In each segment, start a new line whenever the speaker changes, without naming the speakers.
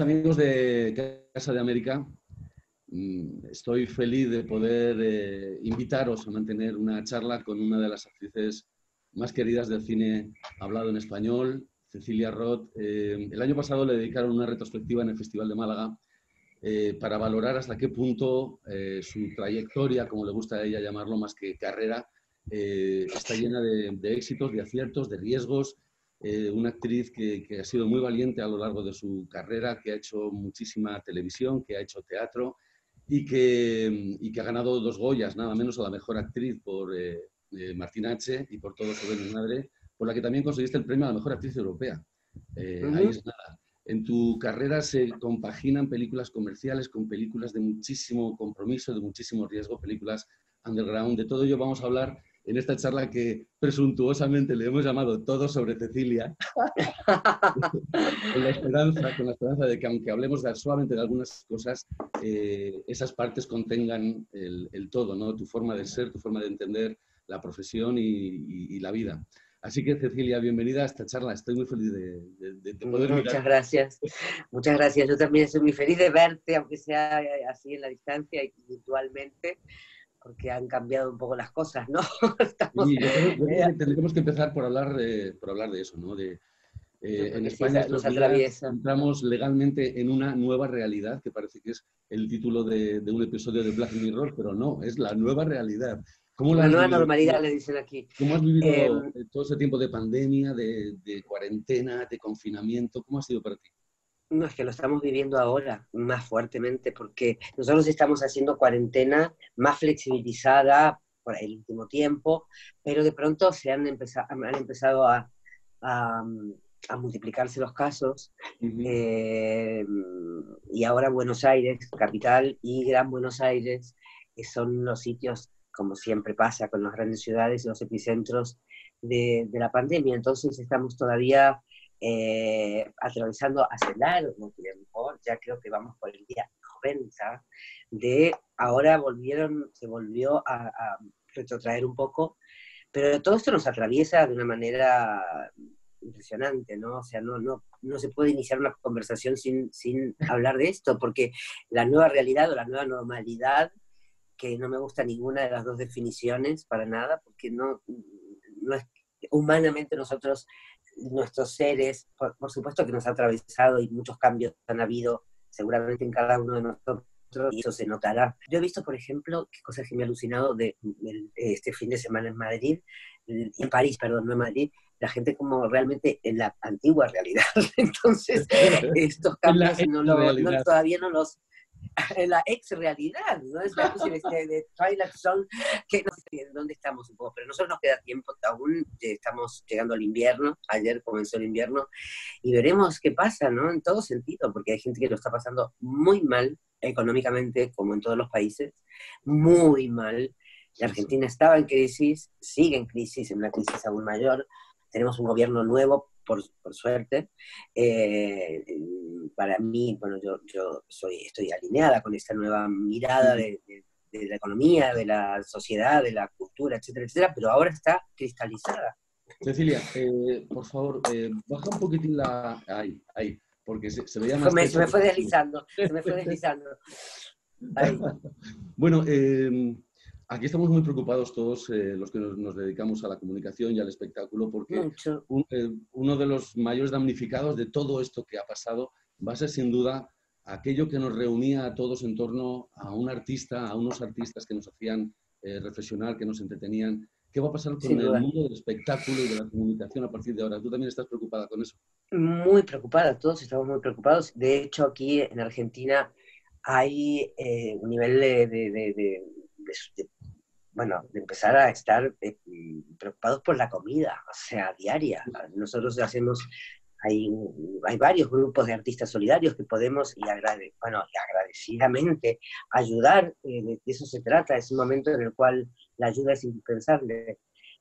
Queridos amigos de Casa de América, estoy feliz de poder invitaros a mantener una charla con una de las actrices más queridas del cine hablado en español, Cecilia Roth. El año pasado le dedicaron una retrospectiva en el Festival de Málaga para valorar hasta qué punto su trayectoria, como le gusta a ella llamarlo, más que carrera, está llena de éxitos, de aciertos, de riesgos. Una actriz que ha sido muy valiente a lo largo de su carrera, que ha hecho muchísima televisión, que ha hecho teatro y que ha ganado 2 Goyas, nada menos, a la mejor actriz por Martina H. y por Todo sobre mi madre, por la que también conseguiste el premio a la mejor actriz europea. Ahí es nada. En tu carrera se compaginan películas comerciales con películas de muchísimo compromiso, de muchísimo riesgo, películas underground. De todo ello vamos a hablar en esta charla que presuntuosamente le hemos llamado Todo sobre Cecilia, con la esperanza de que, aunque hablemos suavemente de algunas cosas, esas partes contengan el todo, ¿no? Tu forma de ser, tu forma de entender la profesión y la vida. Así que, Cecilia, bienvenida a esta charla. Estoy muy feliz de poder mirar.
Muchas gracias. Muchas gracias. Yo también estoy muy feliz de verte, aunque sea así en la distancia y virtualmente, porque han cambiado un poco las cosas, ¿no?
Sí, yo creo que tendremos que empezar por hablar de eso, ¿no? En España
sí, nos
estos días
atraviesa.
entramos legalmente en una nueva realidad, que parece que es el título de un episodio de Black Mirror, pero no, es la nueva realidad. ¿Cómo la
Una
has
nueva
vivido?
normalidad, le dicen aquí.
¿Cómo has vivido todo ese tiempo de pandemia, de cuarentena, de confinamiento? ¿Cómo ha sido para ti?
No, es que lo estamos viviendo ahora más fuertemente, porque nosotros estamos haciendo cuarentena más flexibilizada por el último tiempo, pero de pronto han empezado a, a multiplicarse los casos, y ahora Buenos Aires, capital, y Gran Buenos Aires, que son los sitios, como siempre pasa con las grandes ciudades, los epicentros de la pandemia. Entonces estamos todavía atravesando hace largo tiempo, ya creo que vamos por el día 90, ahora se volvió a retrotraer un poco, pero todo esto nos atraviesa de una manera impresionante, ¿no? O sea, no se puede iniciar una conversación sin hablar de esto, porque la nueva realidad o la nueva normalidad, que no me gusta ninguna de las dos definiciones para nada, porque no es humanamente nuestros seres, por supuesto que nos ha atravesado y muchos cambios han habido seguramente en cada uno de nosotros, y eso se notará. Yo he visto, por ejemplo, qué cosas que me ha alucinado este fin de semana en Madrid, en París, perdón, no en Madrid, la gente como realmente en la antigua realidad. Entonces, estos cambios todavía no los... En la ex-realidad, ¿no? Es una especie de Twilight Zone, que no sé dónde estamos un poco, pero nosotros nos queda tiempo aún, estamos llegando al invierno, ayer comenzó el invierno, y veremos qué pasa, ¿no? En todo sentido, porque hay gente que lo está pasando muy mal económicamente, como en todos los países, muy mal. La Argentina estaba en crisis, sigue en crisis, en una crisis aún mayor. Tenemos un gobierno nuevo, por suerte. Para mí, bueno, yo estoy alineada con esta nueva mirada de la economía, de la sociedad, de la cultura, etcétera, etcétera, pero ahora está cristalizada.
Cecilia, por favor, baja un poquitín la... Ahí, porque se veía más...
Se me fue deslizando. Ahí.
Bueno, aquí estamos muy preocupados todos los que nos dedicamos a la comunicación y al espectáculo, porque uno de los mayores damnificados de todo esto que ha pasado va a ser sin duda aquello que nos reunía a todos en torno a un artista, a unos artistas que nos hacían reflexionar, que nos entretenían. ¿Qué va a pasar con el mundo del espectáculo y de la comunicación a partir de ahora? ¿Tú también estás preocupada con eso?
Muy preocupada, todos estamos muy preocupados. De hecho, aquí en Argentina hay un nivel de empezar a estar preocupados por la comida, o sea, diaria. Nosotros hay varios grupos de artistas solidarios que podemos, agradecidamente ayudar, de eso se trata, es un momento en el cual la ayuda es indispensable.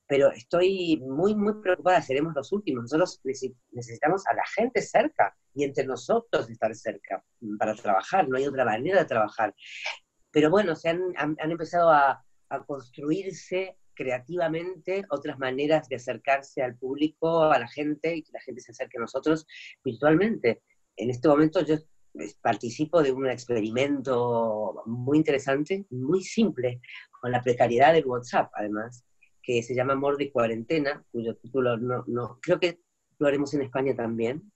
Pero estoy muy, muy preocupada, seremos los últimos. Nosotros necesitamos a la gente cerca y entre nosotros estar cerca para trabajar, no hay otra manera de trabajar. Pero bueno, han empezado a construirse creativamente otras maneras de acercarse al público, a la gente, y que la gente se acerque a nosotros virtualmente. En este momento yo participo de un experimento muy interesante, muy simple, con la precariedad del WhatsApp, además, que se llama Amor de Cuarentena, cuyo título creo que lo haremos en España también,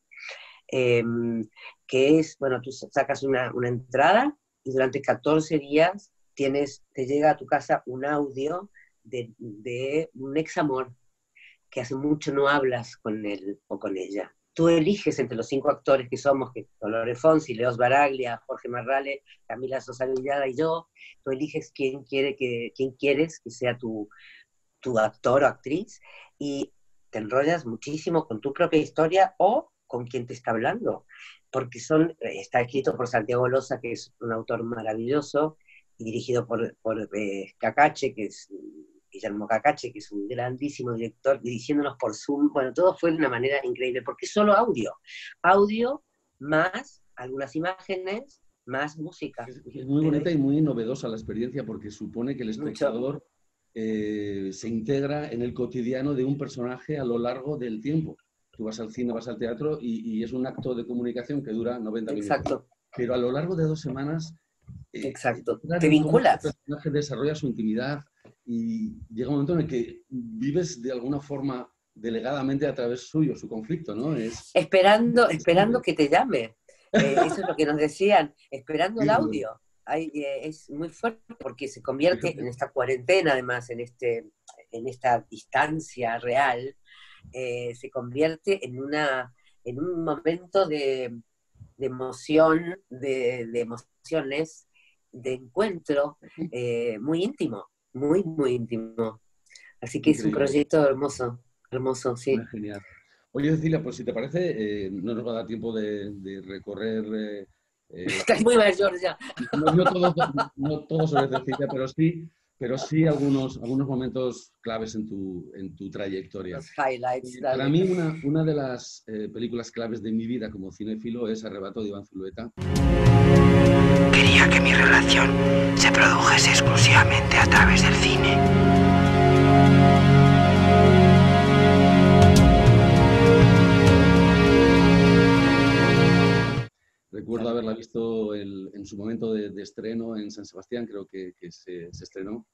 que es, bueno, tú sacas una entrada y durante 14 días te llega a tu casa un audio de un ex amor que hace mucho no hablas con él o con ella. Tú eliges entre los 5 actores que somos, que Dolores Fonsi, Leos Baraglia, Jorge Marrale, Camila Sosa Villada y yo, tú eliges quién quieres que sea tu actor o actriz, y te enrollas muchísimo con tu propia historia o con quien te está hablando, porque está escrito por Santiago Loza, que es un autor maravilloso, y dirigido por Cacache, que es Guillermo Cacache, que es un grandísimo director, dirigiéndonos por Zoom. Bueno, todo fue de una manera increíble, porque es solo audio más algunas imágenes, más música.
Es muy bonita y muy novedosa la experiencia, porque supone que el
Mucho.
espectador se integra en el cotidiano de un personaje a lo largo del tiempo. Tú vas al cine, vas al teatro y es un acto de comunicación que dura 90 minutos.
Exacto.
Pero a lo largo de 2 semanas,
Exacto.
entrar
Te
en cómo el
vinculas.
personaje desarrolla su intimidad, y llega un momento en el que vives de alguna forma delegadamente a través suyo su conflicto, ¿no?
Esperando que te llame. Eso es lo que nos decían, esperando el audio. Es muy fuerte porque se convierte en esta cuarentena, además, en esta distancia real, se convierte en un momento de emoción, de emociones, de encuentro muy íntimo, muy, muy íntimo. Así que es un
Increíble.
proyecto hermoso, hermoso, sí.
Genial. Oye, Cecilia, pues si te parece, no nos va a dar tiempo de recorrer.
Estás muy mayor ya.
No todo sobre Cecilia, pero sí algunos momentos claves en tu trayectoria.
Los highlights,
Para
dale.
mí, una de las películas claves de mi vida como cinéfilo es Arrebato de Iván Zulueta.
Quería que mi relación se produjese exclusivamente a través del cine.
Recuerdo haberla visto en su momento de estreno en San Sebastián, creo que se estrenó.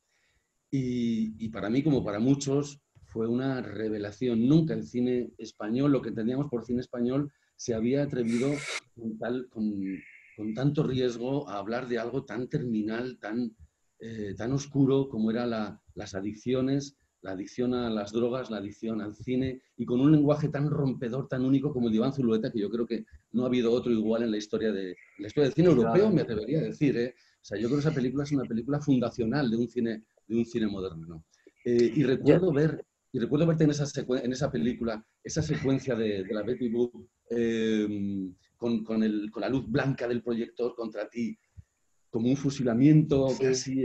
Y para mí, como para muchos, fue una revelación. Nunca el cine español, lo que entendíamos por cine español, se había atrevido con tanto riesgo a hablar de algo tan terminal, tan oscuro como eran las adicciones, la adicción a las drogas, la adicción al cine, y con un lenguaje tan rompedor, tan único como el de Iván Zulueta, que yo creo que no ha habido otro igual en la historia del cine europeo, me atrevería a decir. O sea, yo creo que esa película es una película fundacional de un cine moderno, ¿no? Y recuerdo verte en esa película, esa secuencia de la Betty Boop, con la luz blanca del proyector contra ti, como un fusilamiento casi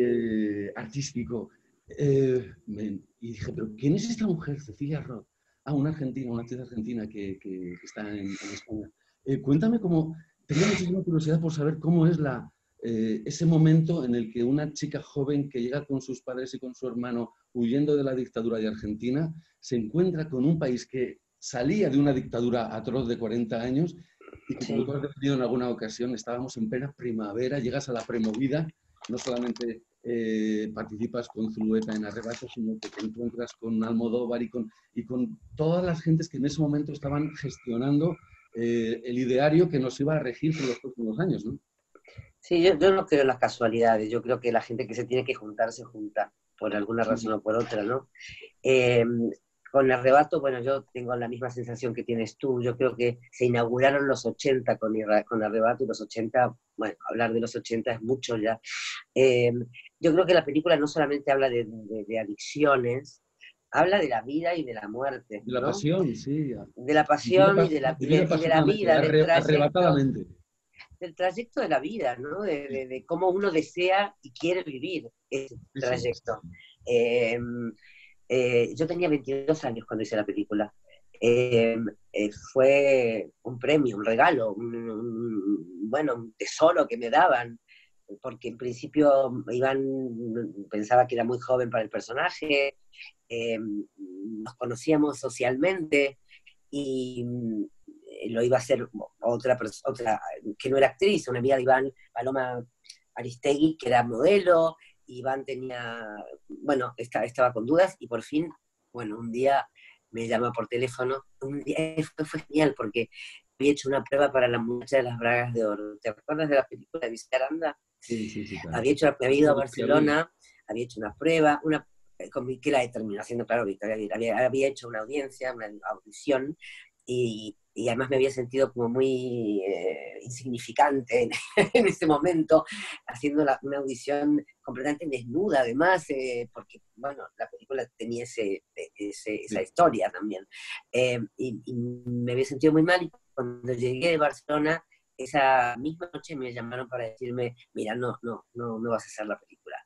artístico. Y dije, ¿pero quién es esta mujer, Cecilia Roth? Una argentina, una actriz argentina que está en España. Cuéntame cómo. Tenía muchísima curiosidad por saber cómo es ese momento en el que una chica joven que llega con sus padres y con su hermano huyendo de la dictadura de Argentina se encuentra con un país que salía de una dictadura atroz de 40 años y que, como tú has definido en alguna ocasión, estábamos en plena primavera, llegas a la premovida, no solamente participas con Zulueta en Arrebato, sino que te encuentras con Almodóvar y con todas las gentes que en ese momento estaban gestionando el ideario que nos iba a regir por los próximos años, ¿no?
Sí, yo no creo en las casualidades, yo creo que la gente que se tiene que juntar se junta, por alguna razón o por otra, ¿no? Con Arrebato, bueno, yo tengo la misma sensación que tienes tú, yo creo que se inauguraron los 80 con Arrebato, y los 80, bueno, hablar de los 80 es mucho ya. Yo creo que la película no solamente habla de adicciones, habla de la vida y de la muerte,
De la
¿no?
pasión, sí.
De la pasión y de la vida,
arrebatadamente.
del trayecto de la vida, ¿no? De cómo uno desea y quiere vivir ese trayecto. Yo tenía 22 años cuando hice la película. Fue un premio, un regalo, un tesoro que me daban, porque en principio Iván pensaba que era muy joven para el personaje, nos conocíamos socialmente, y lo iba a hacer otra, que no era actriz, una amiga de Iván, Paloma Aristegui, que era modelo. Iván bueno, estaba con dudas, y por fin, bueno, un día me llama por teléfono. Un día fue genial, porque había hecho una prueba para La muchacha de las bragas de oro. ¿Te acuerdas de la película de Vicente Aranda?
Sí, claro.
Había ido a Barcelona, había hecho una prueba, que la terminó haciendo, claro, Victoria, había hecho una audiencia, una audición, y además me había sentido como muy insignificante en ese momento, haciendo una audición completamente desnuda, además, porque, bueno, la película tenía esa historia también. Y me había sentido muy mal, y cuando llegué de Barcelona, esa misma noche me llamaron para decirme, mira, no vas a hacer la película.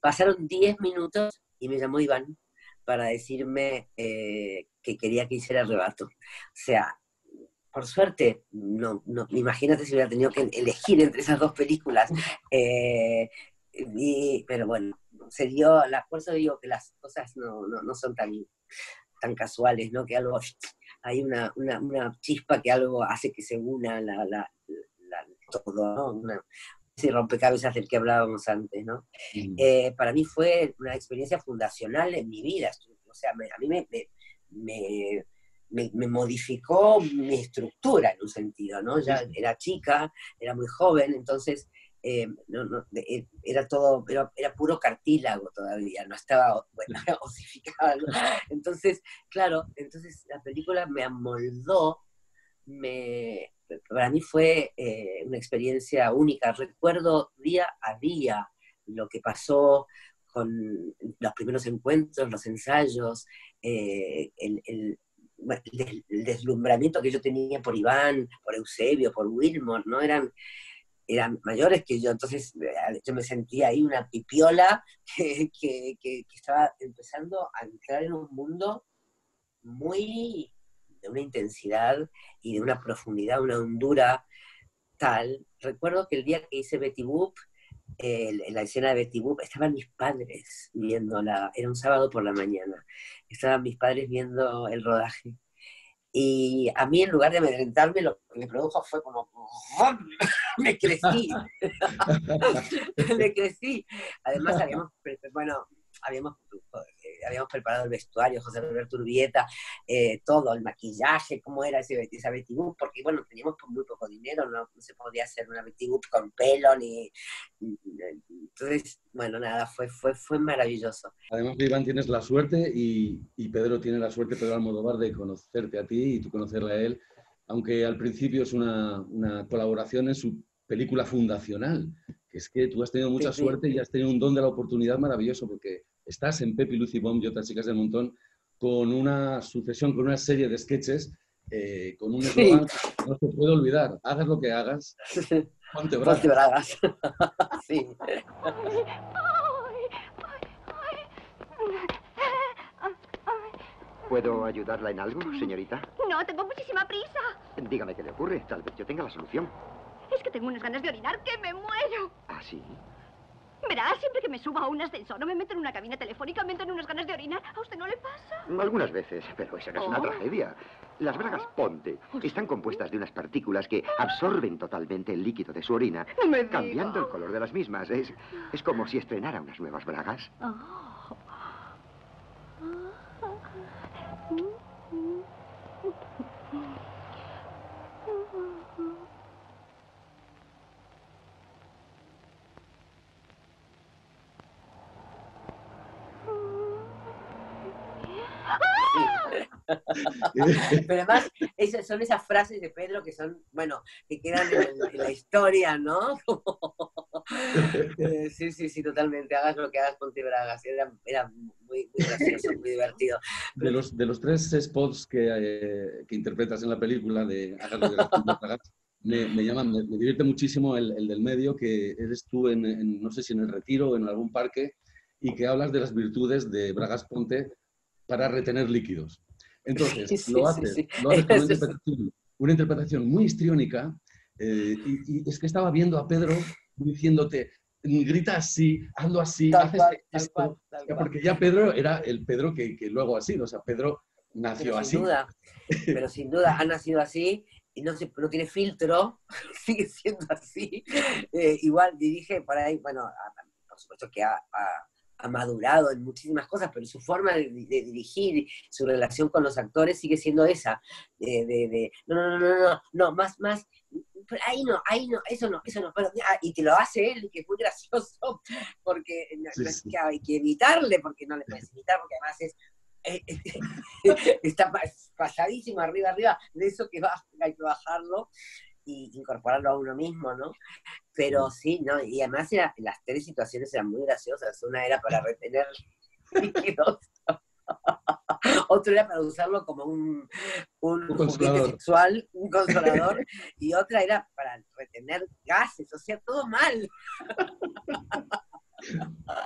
Pasaron 10 minutos y me llamó Iván para decirme que quería que hiciera Arrebato. O sea, por suerte, no, imagínate si hubiera tenido que elegir entre esas dos películas. Pero bueno, se dio, por eso digo que las cosas no son tan casuales, ¿no? Que algo, hay una chispa que algo hace que se una todo, ¿no? Ese rompecabezas del que hablábamos antes, ¿no? Para mí fue una experiencia fundacional en mi vida. O sea, a mí me modificó mi estructura en un sentido, ¿no? Ya era chica, era muy joven, entonces era todo, era puro cartílago todavía, no estaba, bueno, osificado. Entonces, claro, la película me amoldó, para mí fue una experiencia única. Recuerdo día a día lo que pasó con los primeros encuentros, los ensayos, el deslumbramiento que yo tenía por Iván, por Eusebio, por Wilmore, ¿no? Eran mayores que yo, entonces yo me sentía ahí una pipiola que estaba empezando a entrar en un mundo muy de una intensidad y de una profundidad, una hondura tal. Recuerdo que el día que hice Betty Boop, en la escena de Betty Boop, estaban mis padres viéndola, era un sábado por la mañana, estaban mis padres viendo el rodaje. Y a mí, en lugar de amedrentarme, lo que me produjo fue como... me crecí. Me crecí. Además, habíamos preparado el vestuario, José Roberto Urbieta, todo, el maquillaje, cómo era esa Betty Boop, porque, bueno, teníamos muy poco dinero, no se podía hacer una Betty Boop con pelo, entonces, bueno, nada, fue maravilloso.
Además, Iván, tienes la suerte, y Pedro tiene la suerte, Pedro Almodóvar, de conocerte a ti y tú conocerle a él, aunque al principio es una colaboración en su película fundacional, que es que tú has tenido mucha suerte y has tenido un don de la oportunidad maravilloso, porque estás en Pepi, Lucy Bomb y otras chicas del montón con una sucesión, con una serie de sketches, con un eslogan que no se puede olvidar. Hagas lo que hagas, ponte bragas.
Ponte bragas. Sí.
¿Puedo ayudarla en algo, señorita?
No, tengo muchísima prisa.
Dígame qué le ocurre, tal vez yo tenga la solución.
Es que tengo unas ganas de orinar que me muero.
¿Ah, sí?
Verá, siempre que me subo a un ascensor o me meto en una cabina telefónica me entran unas ganas de orinar. ¿A usted no le pasa?
Algunas veces, pero esa no es una tragedia. Las bragas Ponte están compuestas de unas partículas que absorben totalmente el líquido de su orina,
no me diga.
Cambiando el color de las mismas. Es como si estrenara unas nuevas bragas.
Pero además, son esas frases de Pedro que son, bueno, que quedan en la historia, ¿no? Sí, totalmente. Hagas lo que hagas, ponte bragas. Era muy gracioso, muy divertido.
De los 3 spots que interpretas en la película de Hagas lo que hagas, ponte bragas, me divierte muchísimo el del medio, que eres tú no sé si en el Retiro o en algún parque, y que hablas de las virtudes de Bragas Ponte para retener líquidos. Entonces, lo haces con una interpretación muy histriónica, y es que estaba viendo a Pedro diciéndote, grita así, hazlo así, haces esto, porque ya Pedro era el Pedro que luego ha sido, o sea, Pedro nació así.
Pero sin duda, ha nacido así, y no tiene filtro, sigue siendo así. Igual dirige por ahí, bueno, por supuesto que ha madurado en muchísimas cosas, pero su forma de dirigir, su relación con los actores sigue siendo esa, no, más, ahí no, eso no, pero, y te lo hace él, que es muy gracioso, porque no es que hay que evitarle, porque no le puedes evitar, porque además está pasadísimo arriba de eso que hay que bajarlo y incorporarlo a uno mismo, ¿no? Pero sí, ¿no? Y además las 3 situaciones eran muy graciosas. Una era para retener líquidos, otro era para usarlo como un juguete sexual, un consolador, y otra era para retener gases, o sea, todo mal.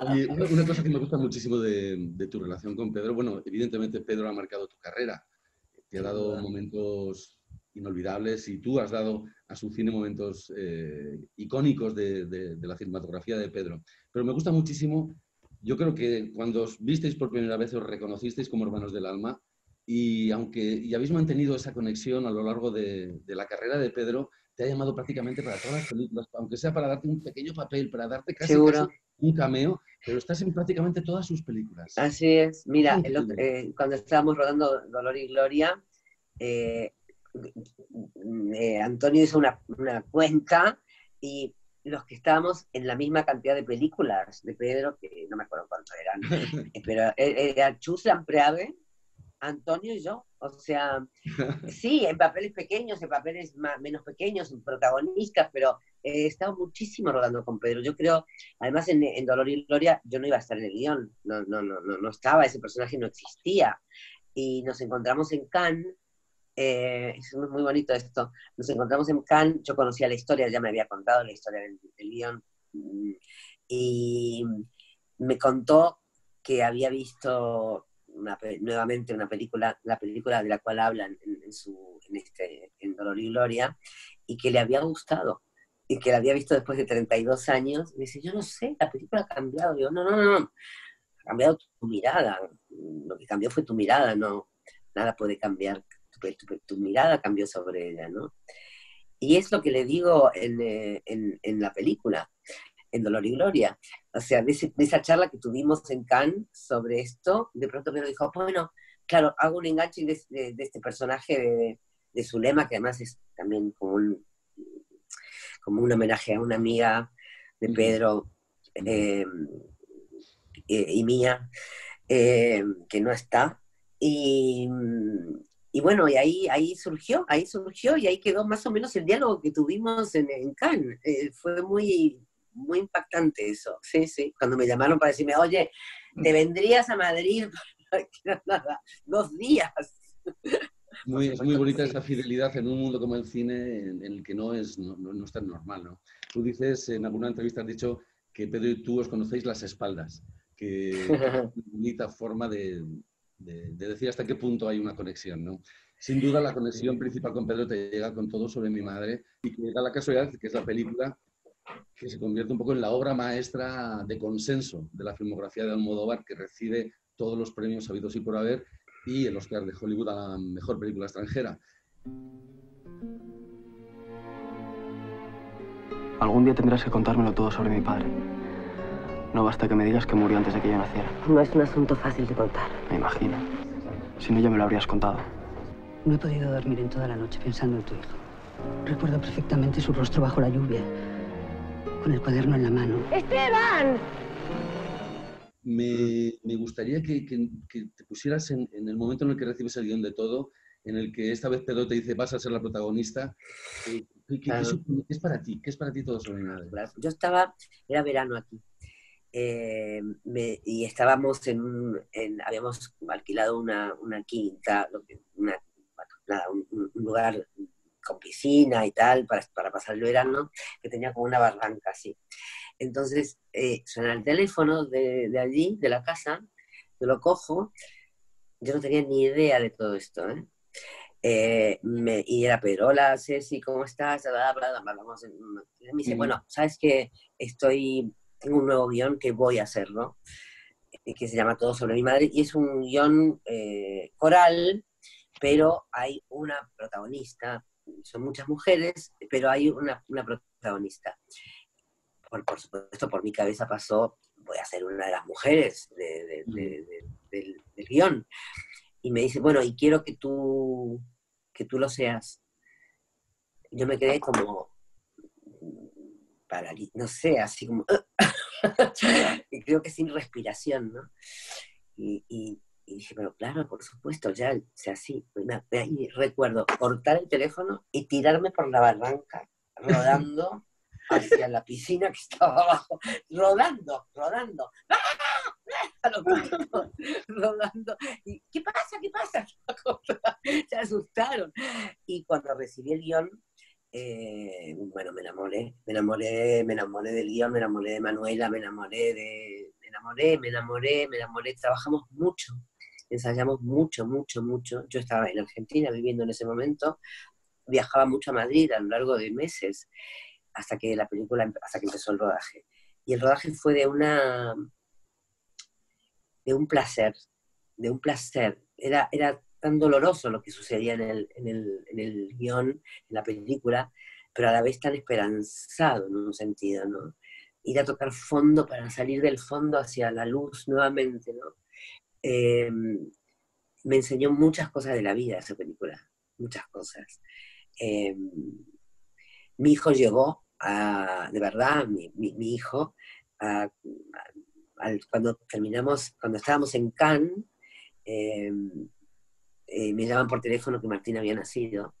Oye, una cosa que me gusta muchísimo de tu relación con Pedro, bueno, evidentemente Pedro ha marcado tu carrera, te ha dado momentos inolvidables y tú has dado a su cine momentos icónicos de la cinematografía de Pedro. Pero me gusta muchísimo, yo creo que cuando os visteis por primera vez os reconocisteis como hermanos del alma y habéis mantenido esa conexión a lo largo de la carrera de Pedro, te ha llamado prácticamente para todas las películas, aunque sea para darte un pequeño papel, para darte casi un cameo, pero estás en prácticamente todas sus películas.
Así es. Mira, cuando estábamos rodando Dolor y Gloria, Antonio hizo una cuenta y los que estábamos en la misma cantidad de películas de Pedro, que no me acuerdo cuántos eran, pero era Chus Lampreave, Antonio y yo. O sea, sí, en papeles pequeños, en papeles menos pequeños, en protagonistas, pero he estado muchísimo rodando con Pedro. Yo creo, además en Dolor y Gloria, yo no iba a estar en el guión, no estaba, ese personaje no existía. Y nos encontramos en Cannes. Es muy bonito esto. Nos encontramos en Cannes, yo conocía la historia, ya me había contado la historia del guión, y me contó que había visto nuevamente la película de la cual hablan en Dolor y Gloria, y que le había gustado, y que la había visto después de 32 años. Me dice, yo no sé, la película ha cambiado. Digo, no, ha cambiado tu mirada, lo que cambió fue tu mirada, no, nada puede cambiar. Tu mirada cambió sobre ella, ¿no? Y es lo que le digo en la película, en Dolor y Gloria. O sea, de esa charla que tuvimos en Cannes sobre esto, de pronto me dijo, bueno, claro, hago un enganche de este personaje de Zulema, que además es también como un homenaje a una amiga de Pedro y mía, que no está. Y bueno, y ahí surgió, y ahí quedó más o menos el diálogo que tuvimos en Cannes. Fue muy, muy impactante eso. Sí, sí. Cuando me llamaron para decirme, oye, ¿te vendrías a Madrid para nada, 2 días?
Es muy bonita esa fidelidad en un mundo como el cine, en el que no es tan normal, ¿no? Tú dices, en alguna entrevista has dicho que Pedro y tú os conocéis las espaldas, que es una bonita forma de decir hasta qué punto hay una conexión, ¿no? Sin duda la conexión principal con Pedro te llega con Todo sobre mi madre, y que da la casualidad que es la película que se convierte un poco en la obra maestra de consenso de la filmografía de Almodóvar, que recibe todos los premios habidos y por haber, y el Oscar de Hollywood a la mejor película extranjera.
Algún día tendrás que contármelo todo sobre mi padre. No basta que me digas que murió antes de que yo naciera.
No es un asunto fácil de contar.
Me imagino. Si no, ya me lo habrías contado.
No he podido dormir en toda la noche pensando en tu hijo. Recuerdo perfectamente su rostro bajo la lluvia, con el cuaderno en la mano.
¡Esteban!
Me gustaría que te pusieras en el momento en el que recibes el guión de Todo, en el que esta vez Pedro te dice, vas a ser la protagonista. ¿Qué es para ti? ¿Qué es para ti Todo sobre mi madre?
Yo era verano aquí. Y estábamos habíamos alquilado una quinta, un lugar con piscina y tal, para pasar el verano, que tenía como una barranca así. Entonces suena el teléfono de allí, de la casa, yo lo cojo, yo no tenía ni idea de todo esto, y era Pedro, hola Ceci, ¿cómo estás? Me dice, bueno, ¿sabes qué? Tengo un nuevo guión que voy a hacer, ¿no? Que se llama Todo sobre mi madre, y es un guión coral, pero hay una protagonista son muchas mujeres, pero hay una protagonista. Por supuesto, por mi cabeza pasó, voy a ser una de las mujeres del guión. Y me dice, bueno, y quiero que tú lo seas. Yo me quedé como no sé, así como y creo que sin respiración, ¿no? Y dije, pero claro, por supuesto, ya, o sea, sí. Y recuerdo cortar el teléfono y tirarme por la barranca, rodando hacia la piscina que estaba abajo, rodando, a los gritos, rodando. Y, ¿qué pasa? Se asustaron. Y cuando recibí el guión, bueno, me enamoré del guión, me enamoré de Manuela, me enamoré, trabajamos mucho, ensayamos mucho. Yo estaba en Argentina viviendo en ese momento, viajaba mucho a Madrid a lo largo de meses, hasta que empezó el rodaje. Y el rodaje fue de un placer. Era tan doloroso lo que sucedía en el guión, en la película, pero a la vez tan esperanzado en un sentido, ¿no? Ir a tocar fondo para salir del fondo hacia la luz nuevamente, ¿no? Me enseñó muchas cosas de la vida esa película, muchas cosas. Mi hijo llegó de verdad, mi hijo, cuando estábamos en Cannes, me llaman por teléfono que Martín había nacido,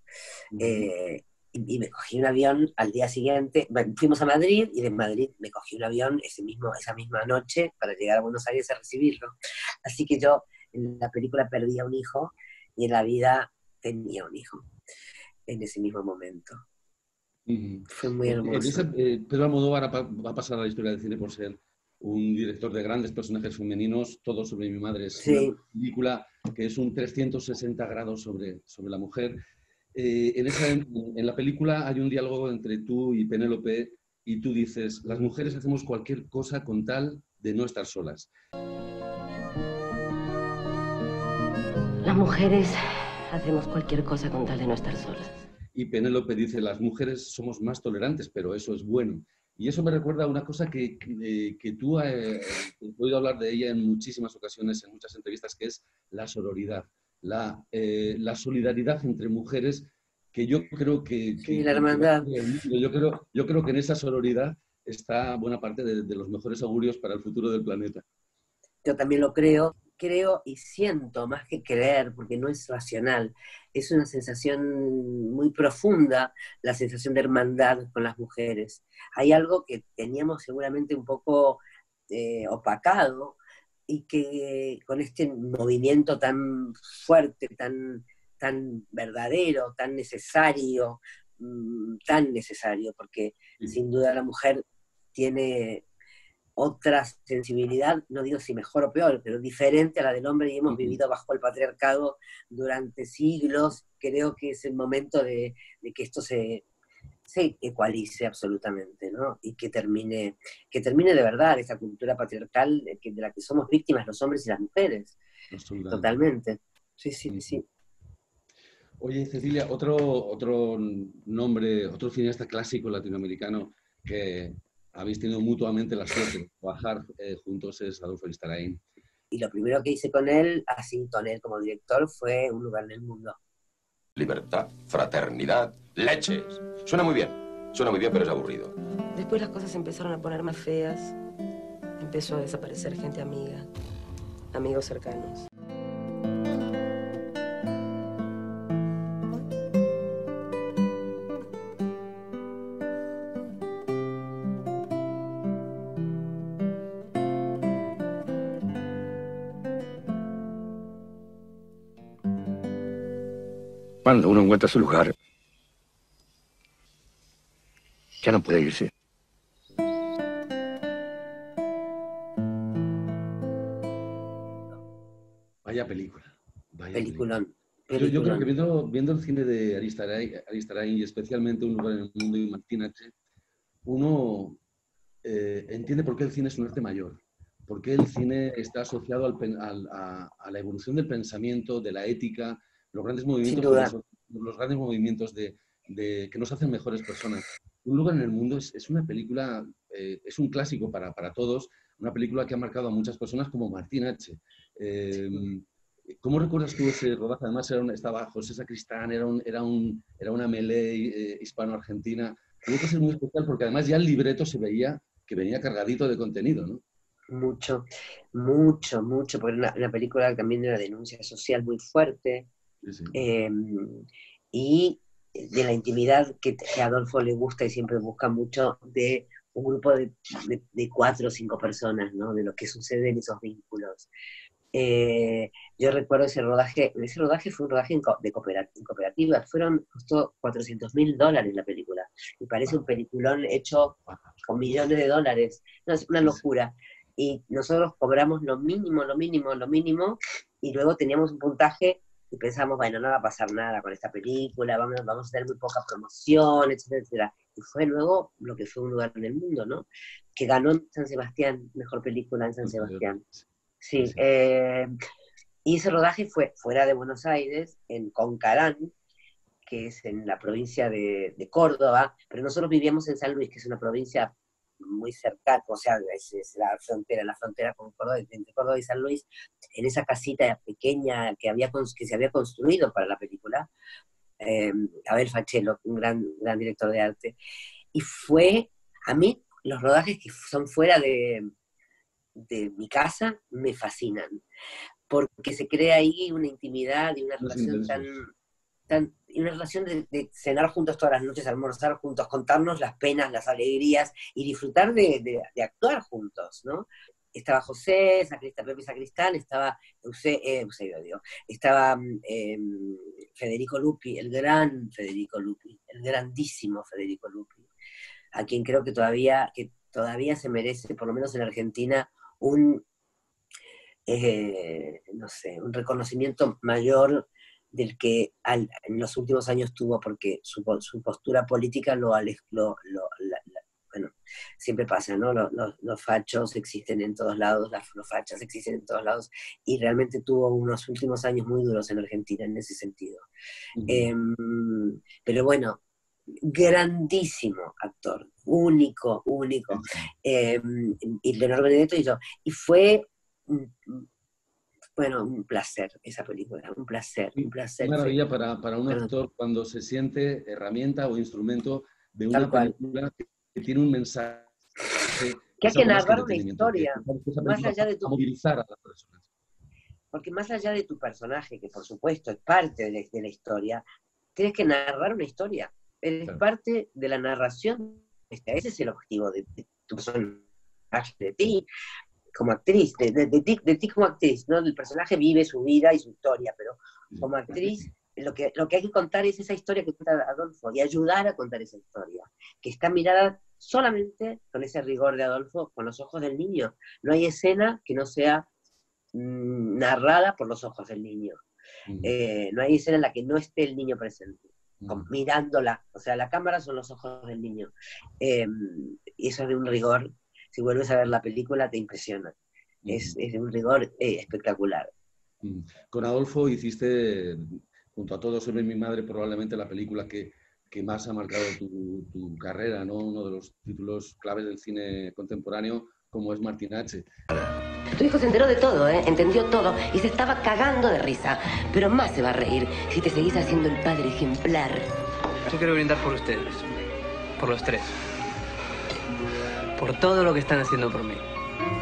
y me cogí un avión al día siguiente. Fuimos a Madrid, y de Madrid me cogí un avión esa misma noche para llegar a Buenos Aires a recibirlo. Así que yo en la película perdí a un hijo, y en la vida tenía un hijo en ese mismo momento. Fue muy hermoso.
Pedro Almodóvar va a pasar a la historia del cine por ser un director de grandes personajes femeninos. Todo sobre mi madre es una película que es un 360 grados sobre la mujer. En la película hay un diálogo entre tú y Penélope, y tú dices, las mujeres hacemos cualquier cosa con tal de no estar solas.
Las mujeres hacemos cualquier cosa con tal de no estar solas.
Y Penélope dice, las mujeres somos más tolerantes, pero eso es bueno. Y eso me recuerda a una cosa que tú has oído hablar de ella en muchísimas ocasiones, en muchas entrevistas, que es la sororidad, la solidaridad entre mujeres, que yo creo que...
Sí, la hermandad.
Yo creo que en esa sororidad está buena parte de los mejores augurios para el futuro del planeta.
Yo también lo creo y siento, más que creer, porque no es racional, es una sensación muy profunda, la sensación de hermandad con las mujeres. Hay algo que teníamos seguramente un poco opacado, y que con este movimiento tan fuerte, tan verdadero, tan necesario, porque sin duda la mujer tiene otra sensibilidad, no digo si mejor o peor, pero diferente a la del hombre, y hemos vivido bajo el patriarcado durante siglos. Creo que es el momento de que esto se ecualice absolutamente, ¿no? Y que termine de verdad esa cultura patriarcal de la que somos víctimas los hombres y las mujeres. Totalmente. Sí.
Oye, Cecilia, otro nombre, otro cineasta clásico latinoamericano que habéis tenido mutuamente la suerte de trabajar juntos es Adolfo Aristarain.
Y lo primero que hice con él, así con él como director, fue Un lugar en el mundo.
Libertad, fraternidad, leches. Suena muy bien, pero es aburrido.
Después las cosas empezaron a poner más feas. Empezó a desaparecer gente amiga, amigos cercanos.
Cuando uno encuentra su lugar, ya no puede irse.
Vaya película.
Peliculón.
Yo creo que viendo el cine de Aristarain, y especialmente Un lugar en el mundo y Martín H., uno entiende por qué el cine es un arte mayor. Por qué el cine está asociado a la evolución del pensamiento, de la ética, los grandes movimientos que nos hacen mejores personas. Un lugar en el mundo es una película, es un clásico para todos, una película que ha marcado a muchas personas como Martín H. ¿Cómo recuerdas tú ese rodaje? Además estaba José Sacristán, era una melee hispano-argentina. Tuvo que ser muy especial porque además ya el libreto se veía que venía cargadito de contenido, ¿no?
Mucho, mucho, mucho, porque era una película también de una denuncia social muy fuerte.
Sí.
Y de la intimidad que a Adolfo le gusta y siempre busca mucho de un grupo de 4 o 5 personas, ¿no? De lo que sucede en esos vínculos. Yo recuerdo ese rodaje fue un rodaje en cooperativa, costó $400.000 la película, y parece un peliculón hecho con millones de dólares, no, es una locura, y nosotros cobramos lo mínimo, y luego teníamos un puntaje, y pensamos, bueno, no va a pasar nada con esta película, vamos a tener muy poca promoción, etcétera, etcétera, y fue luego lo que fue Un lugar en el mundo, ¿no? Que ganó en San Sebastián, mejor película en San Sebastián. Sí, y ese rodaje fue fuera de Buenos Aires, en Concarán, que es en la provincia de Córdoba, pero nosotros vivíamos en San Luis, que es una provincia muy cercana, o sea, es la frontera con Córdoba, entre Córdoba y San Luis, en esa casita pequeña que se había construido para la película, Abel Fachello, un gran director de arte, y fue, a mí, los rodajes que son fuera de mi casa me fascinan, porque se crea ahí una intimidad y una relación y una relación de cenar juntos todas las noches, almorzar juntos, contarnos las penas, las alegrías y disfrutar de actuar juntos, ¿no? Estaba José, Pepe Sacristán, estaba estaba Federico Lupi, el grandísimo Federico Lupi, a quien creo que todavía se merece, por lo menos en Argentina, un reconocimiento mayor del que en los últimos años tuvo, porque su postura política bueno, siempre pasa, ¿no? Los fachos existen en todos lados, los fachas existen en todos lados, y realmente tuvo unos últimos años muy duros en Argentina en ese sentido. Pero bueno, grandísimo actor, único, y Leonardo Benedetto y fue, bueno, un placer esa película, un placer.
Qué maravilla para un actor cuando se siente herramienta o instrumento de una película que tiene un mensaje.
Que hay que narrar una historia, más allá de
movilizar a las personas.
Porque más allá de tu personaje, que por supuesto es parte de la historia, tienes que narrar una historia. Eres parte de la narración. Ese es el objetivo de tu personaje, de ti como actriz, de ti como actriz, ¿no? El personaje vive su vida y su historia, pero como actriz lo que hay que contar es esa historia que cuenta Adolfo, y ayudar a contar esa historia, que está mirada solamente con ese rigor de Adolfo, con los ojos del niño. No hay escena que no sea narrada por los ojos del niño. No hay escena en la que no esté el niño presente, mirándola. O sea, la cámara son los ojos del niño. Y eso es de un rigor, si vuelves a ver la película te impresiona. Es de un rigor espectacular.
Con Adolfo hiciste, junto a Todo sobre mi madre, probablemente la película que más ha marcado tu carrera, ¿no? Uno de los títulos claves del cine contemporáneo, como es Martín H.
Tu hijo se enteró de todo, entendió todo y se estaba cagando de risa. Pero más se va a reír si te seguís haciendo el padre ejemplar.
Yo quiero brindar por ustedes, por los tres, por todo lo que están haciendo por mí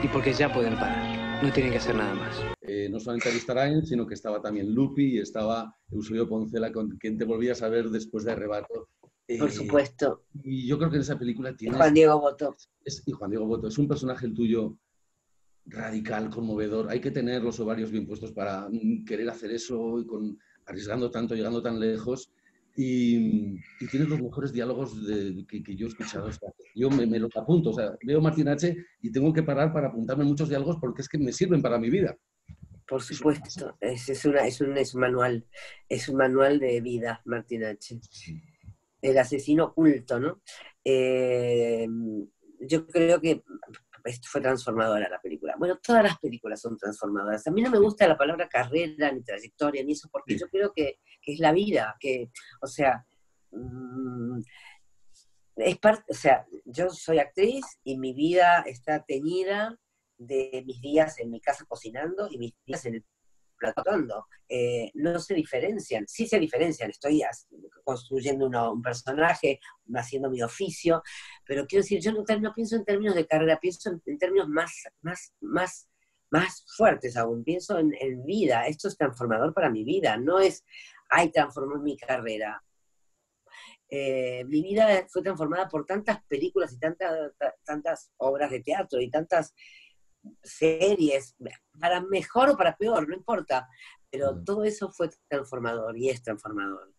y porque ya pueden parar. No tienen que hacer nada más.
No solamente Aristarain, sino que estaba también Lupi y estaba Eusebio Poncela, con quien te volvías a ver después de Arrebato.
Por supuesto.
Y yo creo que en esa película tienes...
Juan Diego Botto.
Y Juan Diego Botto. Es un personaje el tuyo radical, conmovedor. Hay que tener los ovarios bien puestos para querer hacer eso, arriesgando tanto, llegando tan lejos. Y tienes los mejores diálogos que yo he escuchado. O sea, yo me los apunto. O sea, veo Martín H. y tengo que parar para apuntarme muchos diálogos porque es que me sirven para mi vida.
Por supuesto. Es un manual. Es un manual de vida, Martín H.
Sí.
El asesino oculto, ¿no? Yo creo que fue transformadora la película. Bueno, todas las películas son transformadoras. A mí no me gusta la palabra carrera, ni trayectoria, ni eso, porque yo creo que es la vida, o sea, es parte, o sea, yo soy actriz y mi vida está teñida de mis días en mi casa cocinando y mis días en el plato actuando. No se diferencian, sí se diferencian, estoy construyendo un personaje, haciendo mi oficio, pero quiero decir, yo no pienso en términos de carrera, pienso en términos más fuertes aún, pienso en vida. Esto es transformador para mi vida, no es, ay, transformó mi carrera. Mi vida fue transformada por tantas películas y tantas obras de teatro y tantas series, para mejor o para peor, no importa, pero todo eso fue transformador y es transformador.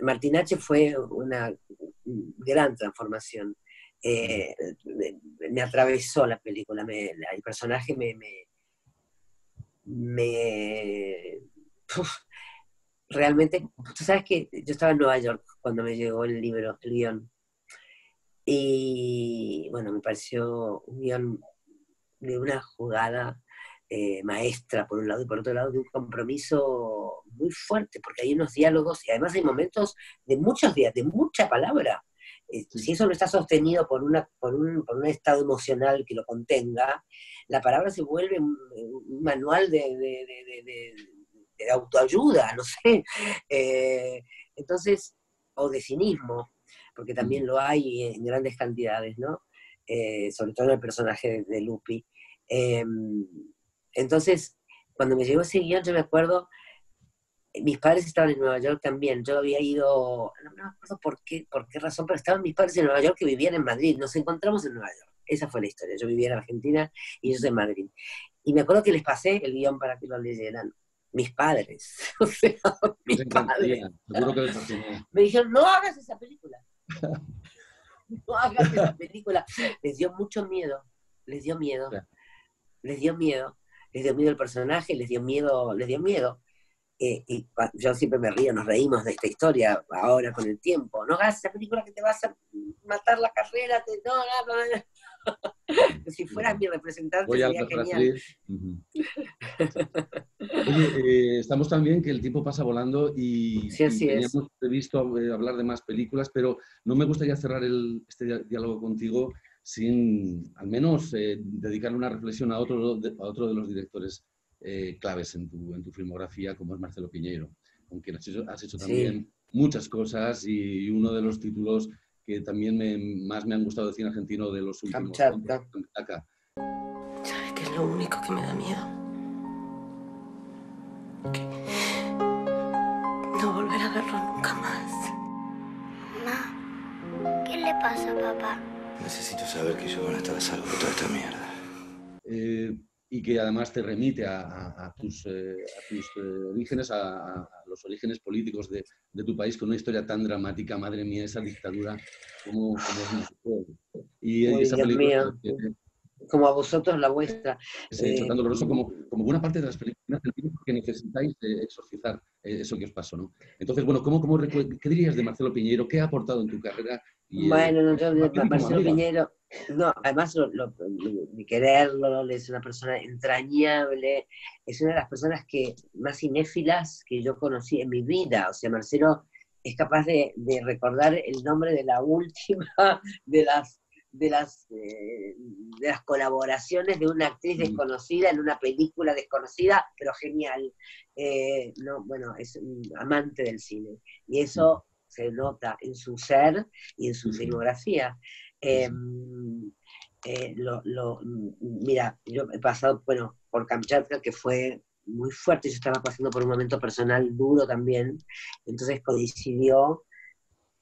Martín H. fue una gran transformación. Me atravesó la película, el personaje realmente, tú sabes que yo estaba en Nueva York cuando me llegó el libro, el guión, y bueno, me pareció un guión de una jugada maestra por un lado y por otro lado de un compromiso muy fuerte, porque hay unos diálogos y además hay momentos de muchos días, de mucha palabra. Si eso no está sostenido por un estado emocional que lo contenga, la palabra se vuelve un manual de autoayuda, no sé. Entonces, o de cinismo, porque también lo hay en grandes cantidades, ¿no? Sobre todo en el personaje de Lupi. Entonces, cuando me llegó ese guión, yo me acuerdo, mis padres estaban en Nueva York también, yo había ido, no me acuerdo por qué razón, pero estaban mis padres en Nueva York que vivían en Madrid, nos encontramos en Nueva York, esa fue la historia, yo vivía en Argentina y ellos en Madrid. Y me acuerdo que les pasé el guión para que lo leyeran, mis padres, o sea, mis padres.
Seguro que les
me dijeron, no hagas esa película. No hagas esa película. Les dio mucho miedo, les dio miedo el personaje, les dio miedo. Y yo siempre me río, nos reímos de esta historia ahora con el tiempo. No hagas esa película que te vas a matar la carrera, si fueras mi representante sería genial.
Oye, estamos también que el tiempo pasa volando y
sí,
teníamos previsto hablar de más películas, pero no me gustaría cerrar este diálogo contigo sin al menos dedicarle una reflexión a otro de los directores claves en tu filmografía, como es Marcelo Piñeiro, con quien has hecho también muchas cosas, y uno de los títulos que también más me han gustado de cine argentino de los últimos. Kamchatka.
¿Sabes qué es lo único que me da miedo? Que no volver a verlo nunca más.
Mamá, ¿qué le pasa a papá?
Necesito saber que ellos van a estar a salvo de toda esta mierda.
Y que además te remite a tus orígenes, a los orígenes políticos de tu país, con una historia tan dramática, madre mía, esa dictadura, como es nuestro pueblo. Y esa película...
Como a vosotros la vuestra.
Es tan doloroso como buena parte de las películas que necesitáis exorcizar eso que os pasó, ¿no? Entonces, bueno, ¿qué dirías de Marcelo Piñeiro? ¿Qué ha aportado en tu carrera?
Bueno, yo de Marcelo Piñeiro, no, además de quererlo, es una persona entrañable, es una de las personas más cinéfilas que yo conocí en mi vida. O sea, Marcelo es capaz de recordar el nombre de la última de las colaboraciones de una actriz desconocida en una película desconocida, pero genial. Es un amante del cine. Y eso se nota en su ser y en su filmografía. Mira, yo he pasado, por Kamchatka, que fue muy fuerte, yo estaba pasando por un momento personal duro también, entonces coincidió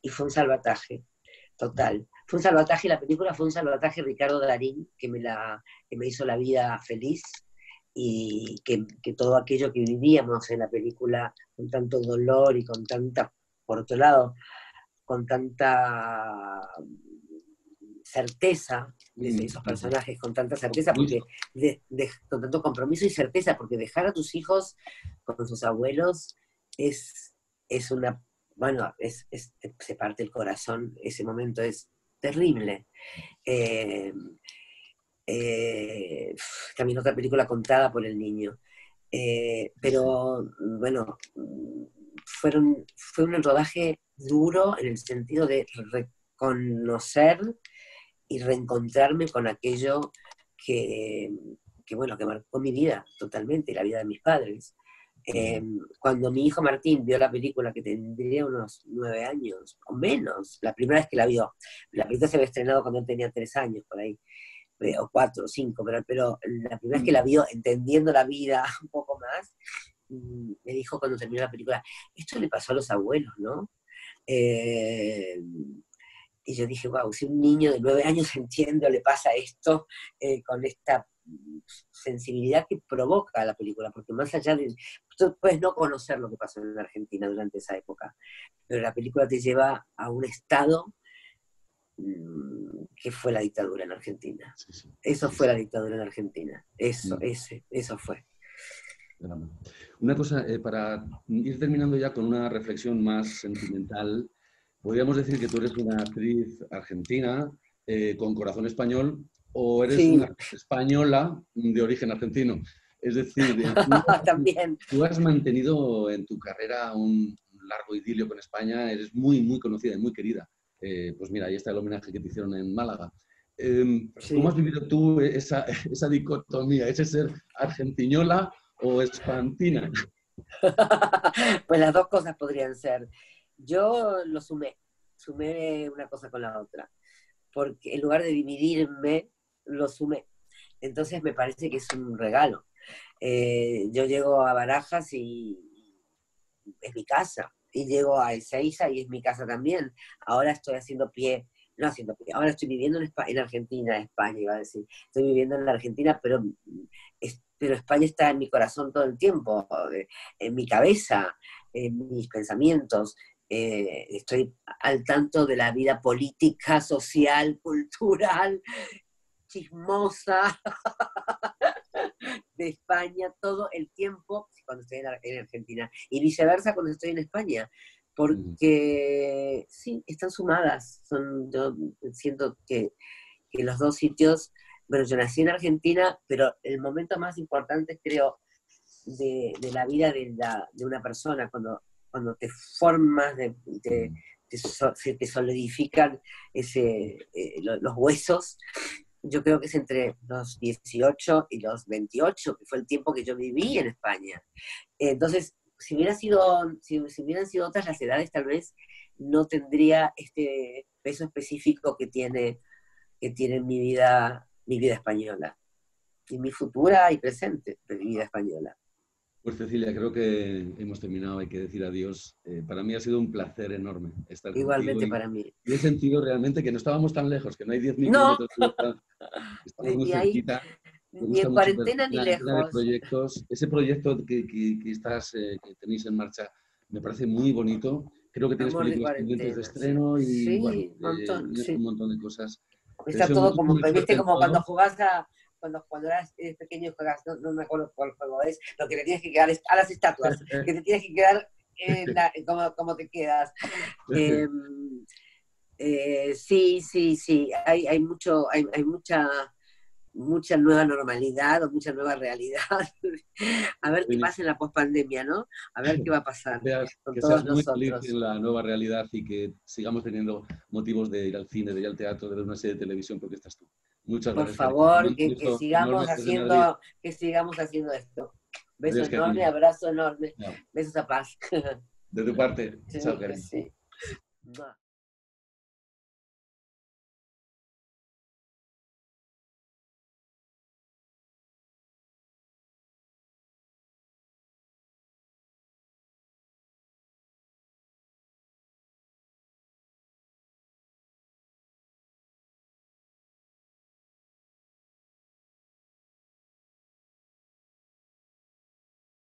y fue un salvataje total. Fue un salvataje, la película fue un salvataje Ricardo Darín, que me hizo la vida feliz, y que todo aquello que vivíamos en la película con tanto dolor y con tanta, por otro lado, con tanta certeza de esos personajes, con tanta certeza, porque con tanto compromiso y certeza, porque dejar a tus hijos con sus abuelos es una, se parte el corazón, ese momento es terrible. También otra película contada por el niño. Pero bueno, fue un rodaje duro en el sentido de reconocer y reencontrarme con aquello que marcó mi vida totalmente, y la vida de mis padres. Cuando mi hijo Martín vio la película, que tendría unos 9 años, o menos, la primera vez que la vio, la película se había estrenado cuando él tenía 3 años, por ahí, o 4 o 5, pero la primera vez que la vio, entendiendo la vida un poco más, me dijo cuando terminó la película, esto le pasó a los abuelos, ¿no? Y yo dije, wow, si un niño de 9 años entiende o le pasa esto, con esta sensibilidad que provoca la película, porque más allá de... Tú puedes no conocer lo que pasó en Argentina durante esa época, pero la película te lleva a un estado que fue la dictadura en Argentina. Eso fue la dictadura en Argentina. Eso fue.
Una cosa, para ir terminando ya con una reflexión más sentimental, podríamos decir que tú eres una actriz argentina con corazón español, o eres una española de origen argentino. Es decir,
también.
Tú has mantenido en tu carrera un largo idilio con España, eres muy, muy conocida y muy querida. Pues mira, ahí está el homenaje que te hicieron en Málaga. ¿Cómo has vivido tú esa dicotomía, ese ser argentiñola o espantina?
Pues las dos cosas podrían ser. Yo lo sumé una cosa con la otra, porque en lugar de dividirme, lo sumé. Entonces me parece que es un regalo. Yo llego a Barajas y es mi casa, y llego a Ezeiza y es mi casa también. Ahora estoy ahora estoy viviendo en Argentina, España iba a decir. Estoy viviendo en la Argentina, pero España está en mi corazón todo el tiempo, en mi cabeza, en mis pensamientos. Estoy al tanto de la vida política, social, cultural, chismosa de España todo el tiempo cuando estoy en Argentina, y viceversa cuando estoy en España, porque sí, están sumadas. Yo siento que los dos sitios, bueno, yo nací en Argentina, pero el momento más importante, creo, de la vida de una persona, cuando te formas, se te solidifican los huesos, yo creo que es entre los 18 y los 28, que fue el tiempo que yo viví en España. Entonces, si hubieran sido otras las edades, tal vez no tendría este peso específico que tiene mi vida española, y mi futura y presente de mi vida española.
Pues Cecilia, creo que hemos terminado, hay que decir adiós. Para mí ha sido un placer enorme estar contigo.
Igualmente para mí.
Y he sentido realmente que no estábamos tan lejos, que no hay 10.000 kilómetros. Estamos muy cerquita.
Ni en cuarentena ni lejos.
Proyectos. Ese proyecto que tenéis en marcha me parece muy bonito. Creo que tienes películas pendientes de estreno y un montón de cosas.
Está todo como, ¿viste? Como cuando jugás cuando eras pequeño y juegas, no me acuerdo cuál juego es, lo que te tienes que quedar es a las estatuas, que te tienes que quedar como te quedas. Sí, hay mucha nueva normalidad o mucha nueva realidad. A ver qué pasa en la pospandemia, ¿no? A ver qué va a pasar con todos
nosotros. Que seas muy feliz en la nueva realidad y que sigamos teniendo motivos de ir al cine, de ir al teatro, de ver una serie de televisión, porque estás tú. Muchas gracias.
Por favor, que sigamos haciendo esto. Beso enorme, abrazo enorme. Besos a Paz.
De tu parte. Chao, Karen.
Sí.